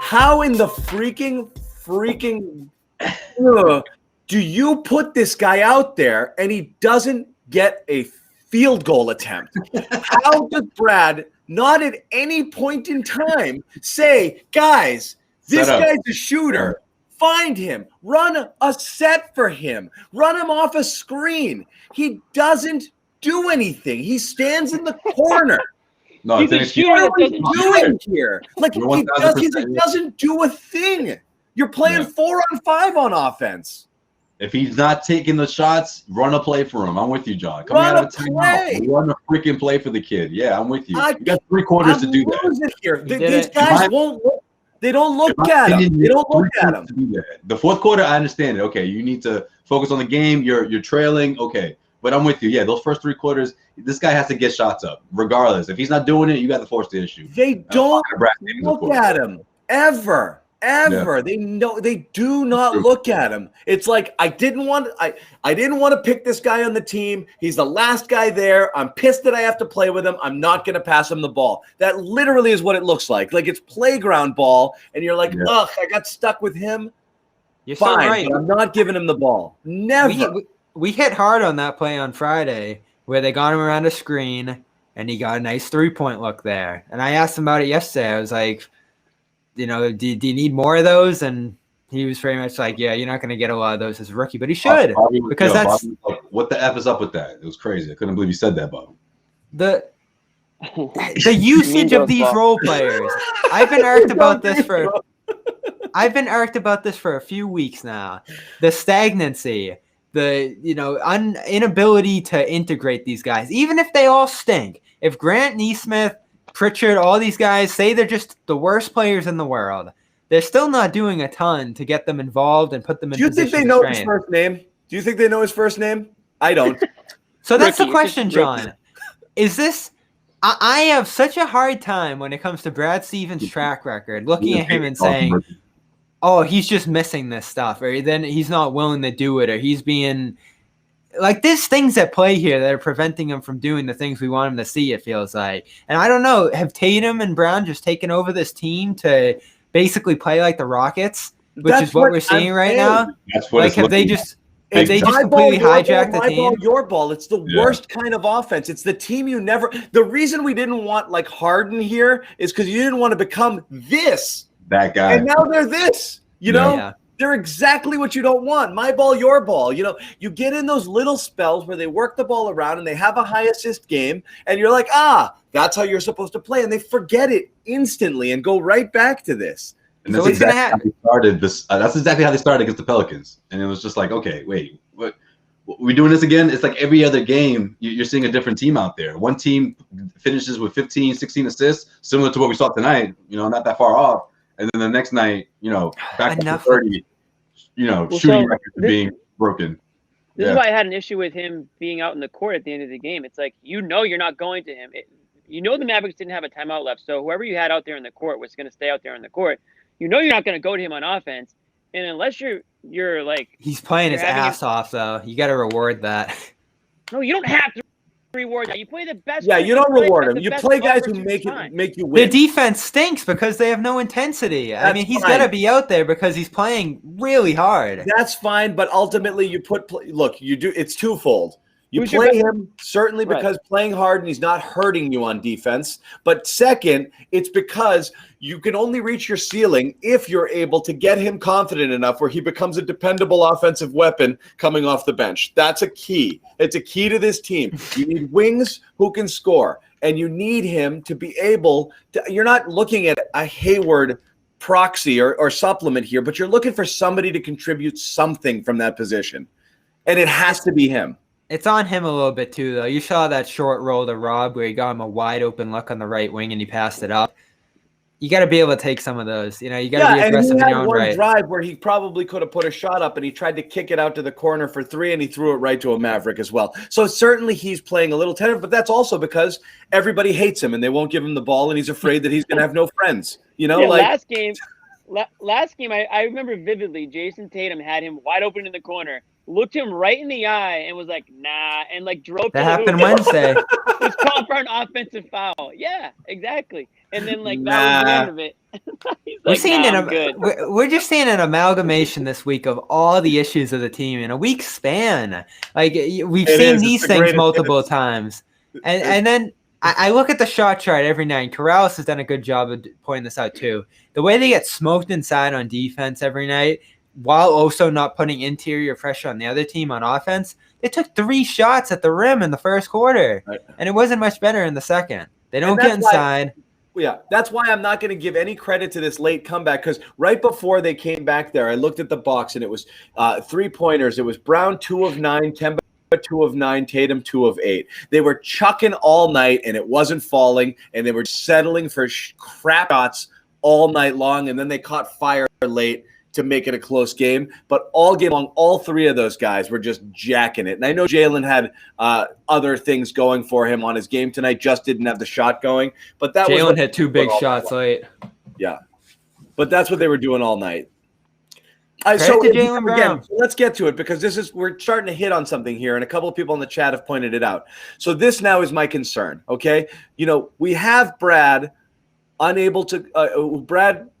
How in the freaking do you put this guy out there and he doesn't get a field goal attempt? How does Brad not at any point in time say, guys, this guy's a shooter. Find him. Run a set for him. Run him off a screen. He doesn't do anything. He stands in the corner. No, he's a shooter that doesn't doing here. Like he doesn't do a thing. You're playing 4-on-5 on offense. If he's not taking the shots, run a play for him. I'm with you, John. Coming out of a timeout, run a freaking play for the kid. Yeah, I'm with you. You got 3 quarters to do that. Here. These guys won't look. They don't look at him. They don't look at him. The fourth quarter, I understand it. Okay, you need to focus on the game. You're trailing. Okay, but I'm with you. Yeah, those first 3 quarters, this guy has to get shots up, regardless. If he's not doing it, you got to force the issue. They don't look at him ever. Yeah. They do not look at him. It's like I didn't want to pick this guy on the team. He's the last guy there. I'm pissed that I have to play with him. I'm not going to pass him the ball. That literally is what it looks like. Like it's playground ball, and you're like, ugh, I got stuck with him. You're fine, so right. But I'm not giving him the ball. Never. We hit hard on that play on Friday where they got him around a screen, and he got a nice 3-point look there. And I asked him about it yesterday. I was like, do you need more of those? And he was very much like, yeah, you're not going to get a lot of those as a rookie, but he should because that's what the F is up with that. It was crazy. I couldn't believe you said that, Bob. The usage of these role players. I've been irked about this for a few weeks now. The stagnancy, the inability to integrate these guys, even if they all stink. If Grant, Nesmith, Pritchard, all these guys say they're just the worst players in the world, they're still not doing a ton to get them involved and put them in position. Do you think they know his first name? Do you think they know his first name? I don't. So that's the question, John. Is this – I have such a hard time when it comes to Brad Stevens' track record, looking at him and saying, oh, he's just missing this stuff, or then he's not willing to do it, or he's being – like, there's things at play here that are preventing him from doing the things we want him to see, it feels like. And I don't know, have Tatum and Brown just taken over this team to basically play like the Rockets, which is what we're seeing right now? That's what have they just completely hijacked the team? Your ball. It's the worst kind of offense. It's the team you never – the reason we didn't want, like, Harden here is because you didn't want to become this. That guy. And now they're this, you know? Yeah. They're exactly what you don't want. My ball, your ball. You know, you get in those little spells where they work the ball around and they have a high assist game, and you're like, that's how you're supposed to play. And they forget it instantly and go right back to this. And that's exactly how they started this. That's exactly how they started against the Pelicans. And it was just like, okay, wait, what? We're doing this again? It's like every other game, you're seeing a different team out there. One team finishes with 15, 16 assists, similar to what we saw tonight, not that far off. And then the next night, back to 30, shooting records being broken. This is why I had an issue with him being out in the court at the end of the game. It's like, you're not going to him. The Mavericks didn't have a timeout left, so whoever you had out there in the court was going to stay out there in the court. You're not going to go to him on offense. And unless you're like... He's playing his ass off, though. You got to reward that. No, you don't have to reward that. You play the best. Yeah, you don't reward him. You play guys who make you win. The defense stinks because they have no intensity. I mean, he's got to be out there because he's playing really hard. That's fine, but ultimately you do. It's twofold. You play him certainly because playing hard and he's not hurting you on defense. But second, it's because you can only reach your ceiling if you're able to get him confident enough where he becomes a dependable offensive weapon coming off the bench. That's a key. It's a key to this team. You need wings who can score, and you need him to be able to – you're not looking at a Hayward proxy or supplement here, but you're looking for somebody to contribute something from that position, and it has to be him. It's on him a little bit too, though. You saw that short roll to Rob where he got him a wide open look on the right wing and he passed it up. You got to be able to take some of those. You got to be aggressive in your own right. And he had one drive where he probably could have put a shot up and he tried to kick it out to the corner for 3 and he threw it right to a Maverick as well. So certainly he's playing a little tentative, but that's also because everybody hates him and they won't give him the ball and he's afraid that he's going to have no friends. Last game, I remember vividly, Jayson Tatum had him wide open in the corner, looked him right in the eye and was like, nah, and like drove. That happened Wednesday. Was called for an offensive foul. Yeah, exactly. and then like that was the end of it. He's like, we're just seeing an amalgamation this week of all the issues of the team in a week span. Like we've seen these things multiple times, and then I look at the shot chart every night. Corrales has done a good job of pointing this out too. The way they get smoked inside on defense every night, while also not putting interior pressure on the other team on offense. They took 3 shots at the rim in the first quarter, and it wasn't much better in the second. They don't get inside. That's why I'm not going to give any credit to this late comeback, because right before they came back there, I looked at the box, and it was 3-pointers. It was Brown 2 of 9, Kemba 2 of 9, Tatum 2 of 8. They were chucking all night, and it wasn't falling, and they were settling for crap shots all night long, and then they caught fire late to make it a close game. But all game long, all 3 of those guys were just jacking it. And I know Jaylen had other things going for him on his game tonight, just didn't have the shot going. But that Jaylen had 2 big shots late. Yeah. But that's what they were doing all night. Again, let's get to it, because we're starting to hit on something here, and a couple of people in the chat have pointed it out. So this now is my concern, okay? We have Brad unable to Brad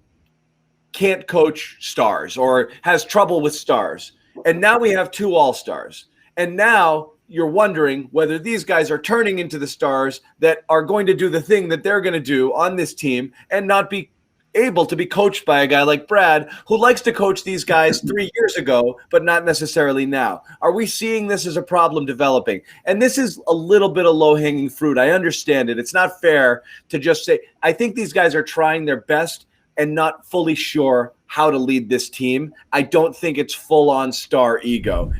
can't coach stars or has trouble with stars. And now we have 2 all-stars. And now you're wondering whether these guys are turning into the stars that are going to do the thing that they're going to do on this team and not be able to be coached by a guy like Brad, who likes to coach these guys 3 years ago, but not necessarily now. Are we seeing this as a problem developing? And this is a little bit of low-hanging fruit. I understand it. It's not fair to just say, I think these guys are trying their best and not fully sure how to lead this team. I don't think it's full-on star ego.